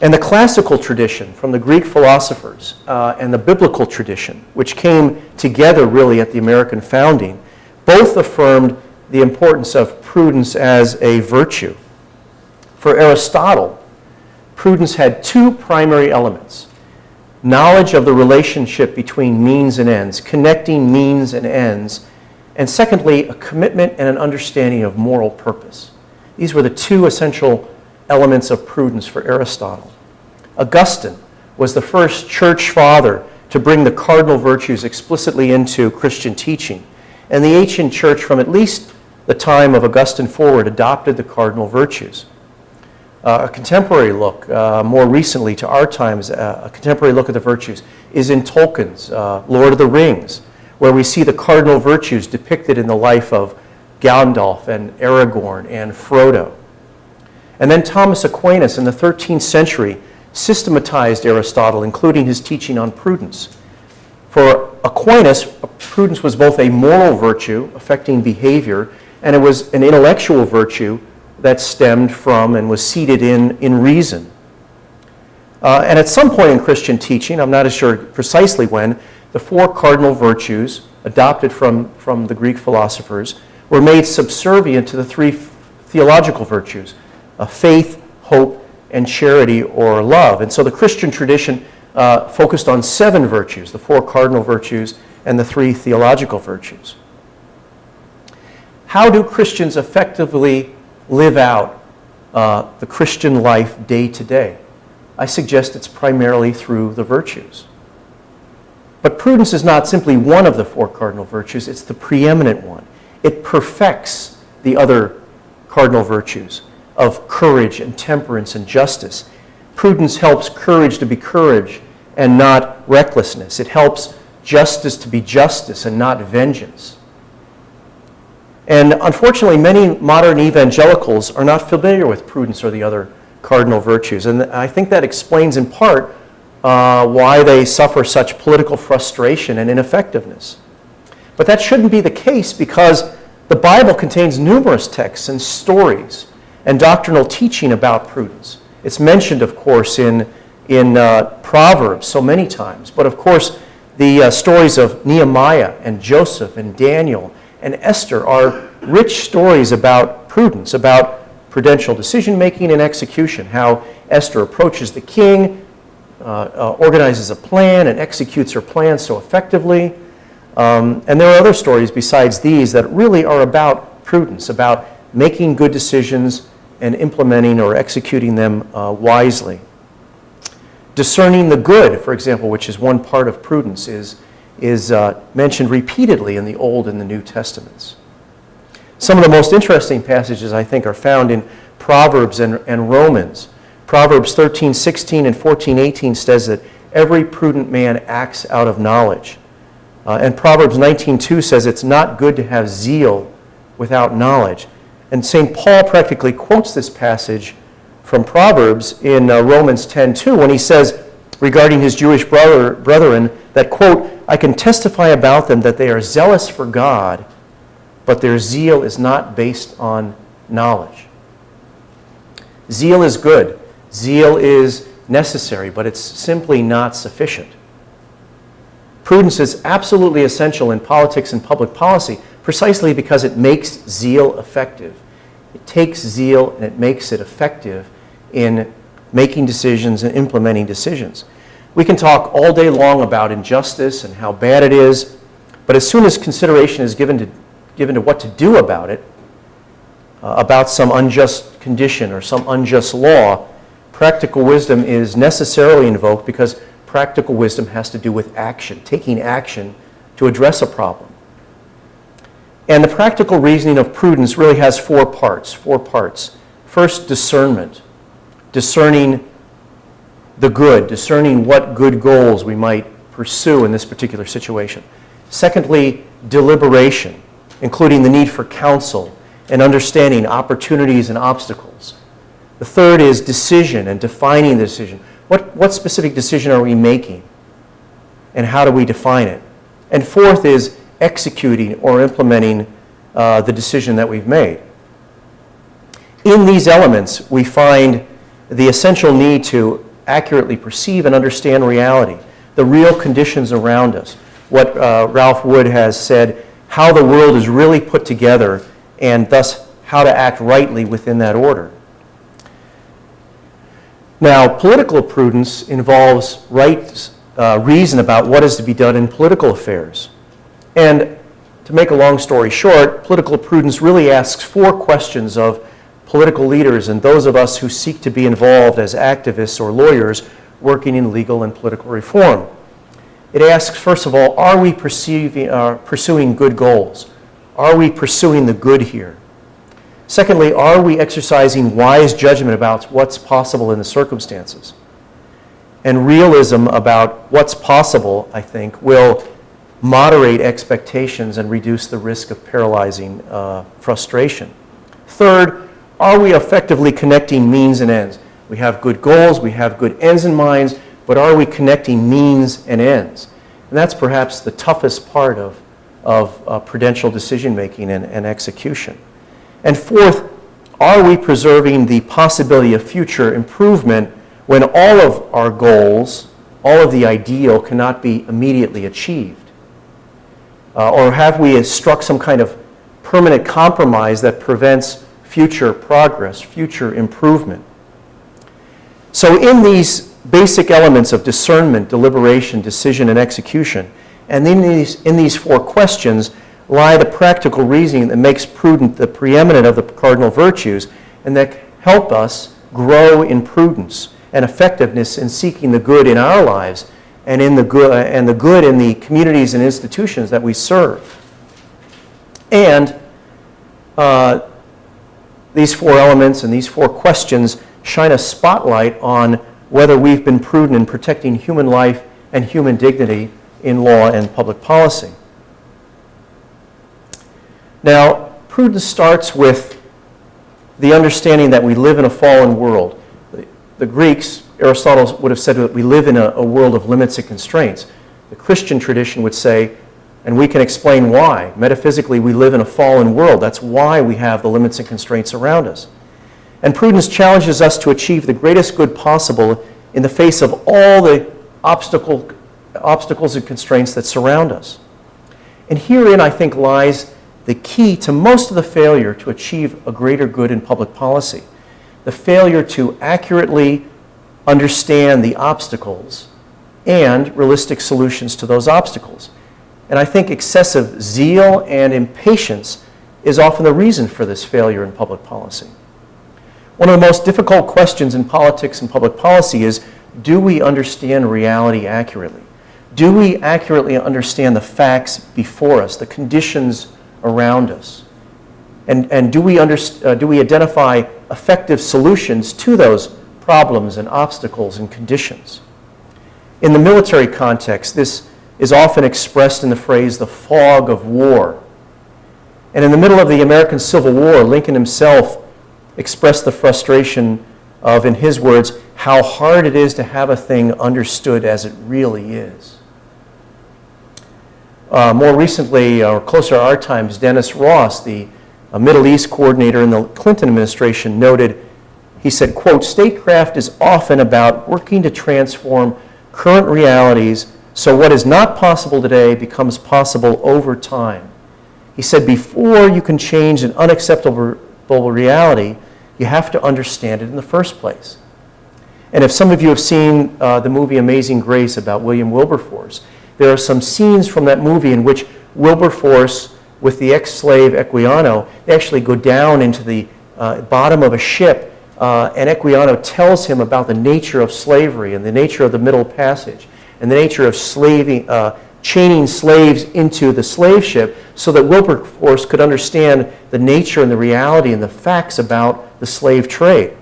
And the classical tradition from the Greek philosophers and the biblical tradition, which came together really at the American founding, both affirmed the importance of prudence as a virtue. For Aristotle, prudence had two primary elements: knowledge of the relationship between means and ends, connecting means and ends, and secondly, a commitment and an understanding of moral purpose. These were the two essential elements of prudence for Aristotle. Augustine was the first church father to bring the cardinal virtues explicitly into Christian teaching, and the ancient church, from at least the time of Augustine forward, adopted the cardinal virtues. A contemporary look, more recently to our times, a contemporary look at the virtues is in Tolkien's Lord of the Rings, where we see the cardinal virtues depicted in the life of Gandalf and Aragorn and Frodo. And then Thomas Aquinas in the 13th century systematized Aristotle, including his teaching on prudence. For Aquinas, prudence was both a moral virtue affecting behavior, and it was an intellectual virtue that stemmed from and was seated in reason. And at some point in Christian teaching, I'm not as sure precisely when, the four cardinal virtues adopted from the Greek philosophers were made subservient to the three theological virtues: faith, hope, and charity or love. And so the Christian tradition focused on 7 virtues, the 4 cardinal virtues and the 3 theological virtues. How do Christians effectively live out the Christian life day to day? I suggest it's primarily through the virtues. But prudence is not simply one of the 4 cardinal virtues, it's the preeminent one. It perfects the other cardinal virtues of courage and temperance and justice. Prudence helps courage to be courage and not recklessness. It helps justice to be justice and not vengeance. And unfortunately, many modern evangelicals are not familiar with prudence or the other cardinal virtues. And I think that explains in part why they suffer such political frustration and ineffectiveness. But that shouldn't be the case, because the Bible contains numerous texts and stories and doctrinal teaching about prudence. It's mentioned, of course, in Proverbs so many times. But of course, the stories of Nehemiah and Joseph and Daniel and Esther are rich stories about prudence, about prudential decision-making and execution, how Esther approaches the king, organizes a plan, and executes her plan so effectively. And there are other stories besides these that really are about prudence, about making good decisions and implementing or executing them wisely. Discerning the good, for example, which is one part of prudence, is mentioned repeatedly in the Old and the New Testaments. Some of the most interesting passages, I think, are found in Proverbs and Romans. Proverbs 13:16 and 14:18 says that every prudent man acts out of knowledge. And Proverbs 19:2 says it's not good to have zeal without knowledge. And St. Paul practically quotes this passage from Proverbs in Romans 10:2 when he says regarding his Jewish brethren that, quote, "I can testify about them that they are zealous for God, but their zeal is not based on knowledge." Zeal is good. Zeal is necessary, but it's simply not sufficient. Prudence is absolutely essential in politics and public policy precisely because it makes zeal effective. It takes zeal and it makes it effective in making decisions and implementing decisions. We can talk all day long about injustice and how bad it is, but as soon as consideration is given to what to do about it, about some unjust condition or some unjust law, practical wisdom is necessarily invoked, because practical wisdom has to do with action, taking action to address a problem. And the practical reasoning of prudence really has 4 parts. First, discernment. Discerning the good, discerning what good goals we might pursue in this particular situation. Secondly, deliberation, including the need for counsel and understanding opportunities and obstacles. The third is decision and defining the decision. What specific decision are we making, and how do we define it? And fourth is executing or implementing the decision that we've made. In these elements, we find the essential need to accurately perceive and understand reality, the real conditions around us. What Ralph Wood has said, how the world is really put together, and thus how to act rightly within that order. Now, political prudence involves right reason about what is to be done in political affairs. And to make a long story short, political prudence really asks 4 questions of political leaders and those of us who seek to be involved as activists or lawyers working in legal and political reform. It asks, first of all, are we pursuing good goals? Are we pursuing the good here? Secondly, are we exercising wise judgment about what's possible in the circumstances? And realism about what's possible, I think, will moderate expectations and reduce the risk of paralyzing frustration. Third, are we effectively connecting means and ends? We have good goals, we have good ends in mind, but are we connecting means and ends? And that's perhaps the toughest part of prudential decision-making and execution. And fourth, are we preserving the possibility of future improvement when all of our goals, all of the ideal cannot be immediately achieved? Or have we struck some kind of permanent compromise that prevents future progress, future improvement? So in these basic elements of discernment, deliberation, decision, and execution, and in these 4 questions lie the practical reasoning that makes prudent the preeminent of the cardinal virtues and that help us grow in prudence and effectiveness in seeking the good in our lives and the good in the communities and institutions that we serve. And these 4 elements and these 4 questions shine a spotlight on whether we've been prudent in protecting human life and human dignity in law and public policy. Now, prudence starts with the understanding that we live in a fallen world. The Greeks, Aristotle would have said that we live in a world of limits and constraints. The Christian tradition would say, and we can explain why. Metaphysically, we live in a fallen world. That's why we have the limits and constraints around us. And prudence challenges us to achieve the greatest good possible in the face of all the obstacles and constraints that surround us. And herein, I think, lies the key to most of the failure to achieve a greater good in public policy. The failure to accurately understand the obstacles and realistic solutions to those obstacles. And I think excessive zeal and impatience is often the reason for this failure in public policy. One of the most difficult questions in politics and public policy is, do we understand reality accurately? Do we accurately understand the facts before us, the conditions around us? And do we identify effective solutions to those problems and obstacles and conditions? In the military context, this is often expressed in the phrase, the fog of war. And in the middle of the American Civil War, Lincoln himself expressed the frustration of, in his words, how hard it is to have a thing understood as it really is. More recently, or closer to our times, Dennis Ross, the Middle East coordinator in the Clinton administration, noted, he said, quote, "Statecraft is often about working to transform current realities so what is not possible today becomes possible over time." He said, before you can change an unacceptable reality, you have to understand it in the first place. And if some of you have seen the movie Amazing Grace about William Wilberforce, there are some scenes from that movie in which Wilberforce, with the ex-slave Equiano, they actually go down into the bottom of a ship, and Equiano tells him about the nature of slavery and the nature of the Middle Passage and the nature of chaining slaves into the slave ship so that Wilberforce could understand the nature and the reality and the facts about the slave trade.